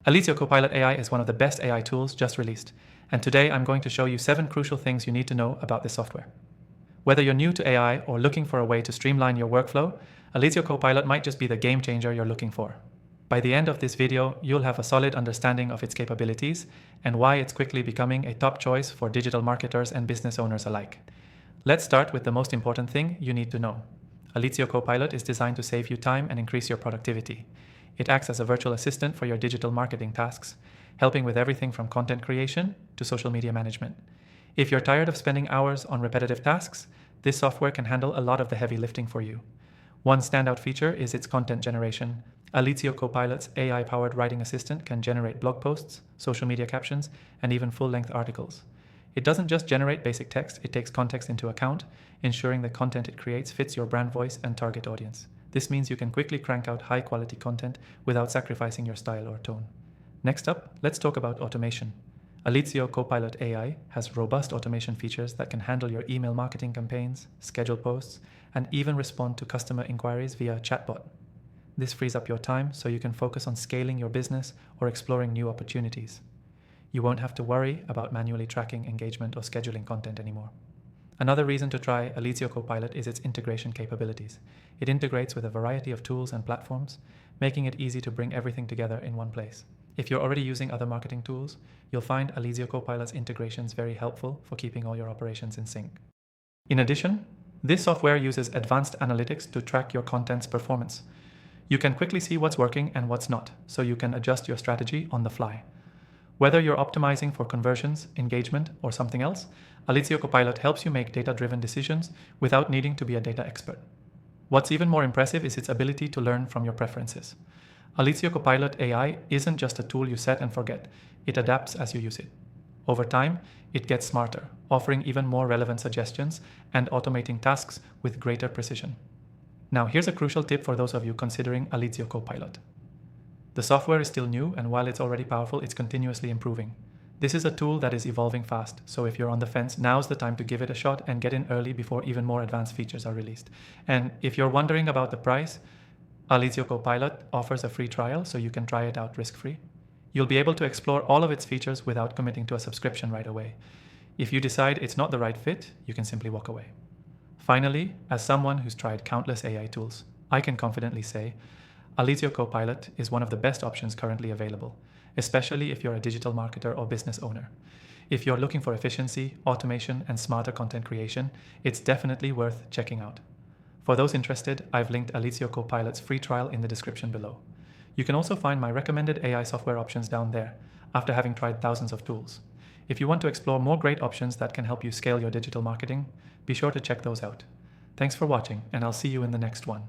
Allyzio Copilot AI is one of the best AI tools just released, and today I'm going to show you 7 crucial things you need to know about this software. Whether you're new to AI or looking for a way to streamline your workflow, Allyzio Copilot might just be the game changer you're looking for. By the end of this video, you'll have a solid understanding of its capabilities and why it's quickly becoming a top choice for digital marketers and business owners alike. Let's start with the most important thing you need to know. Allyzio Copilot is designed to save you time and increase your productivity. It acts as a virtual assistant for your digital marketing tasks, helping with everything from content creation to social media management. If you're tired of spending hours on repetitive tasks, this software can handle a lot of the heavy lifting for you. One standout feature is its content generation. Allyzio Copilot's AI-powered writing assistant can generate blog posts, social media captions, and even full-length articles. It doesn't just generate basic text, it takes context into account, ensuring the content it creates fits your brand voice and target audience. This means you can quickly crank out high-quality content without sacrificing your style or tone. Next up, let's talk about automation. Allyzio Copilot AI has robust automation features that can handle your email marketing campaigns, schedule posts, and even respond to customer inquiries via chatbot. This frees up your time so you can focus on scaling your business or exploring new opportunities. You won't have to worry about manually tracking engagement or scheduling content anymore. Another reason to try Allyzio Copilot is its integration capabilities. It integrates with a variety of tools and platforms, making it easy to bring everything together in one place. If you're already using other marketing tools, you'll find Allyzio Copilot's integrations very helpful for keeping all your operations in sync. In addition, this software uses advanced analytics to track your content's performance. You can quickly see what's working and what's not, so you can adjust your strategy on the fly. Whether you're optimizing for conversions, engagement, or something else, Allyzio Copilot helps you make data-driven decisions without needing to be a data expert. What's even more impressive is its ability to learn from your preferences. Allyzio Copilot AI isn't just a tool you set and forget, it adapts as you use it. Over time, it gets smarter, offering even more relevant suggestions and automating tasks with greater precision. Now, here's a crucial tip for those of you considering Allyzio Copilot. The software is still new, and while it's already powerful, it's continuously improving. This is a tool that is evolving fast, so if you're on the fence, now's the time to give it a shot and get in early before even more advanced features are released. And if you're wondering about the price, Allyzio Copilot offers a free trial, so you can try it out risk-free. You'll be able to explore all of its features without committing to a subscription right away. If you decide it's not the right fit, you can simply walk away. Finally, as someone who's tried countless AI tools, I can confidently say Allyzio Copilot is one of the best options currently available, especially if you're a digital marketer or business owner. If you're looking for efficiency, automation, and smarter content creation, it's definitely worth checking out. For those interested, I've linked Allyzio Copilot's free trial in the description below. You can also find my recommended AI software options down there, after having tried thousands of tools. If you want to explore more great options that can help you scale your digital marketing, be sure to check those out. Thanks for watching, and I'll see you in the next one.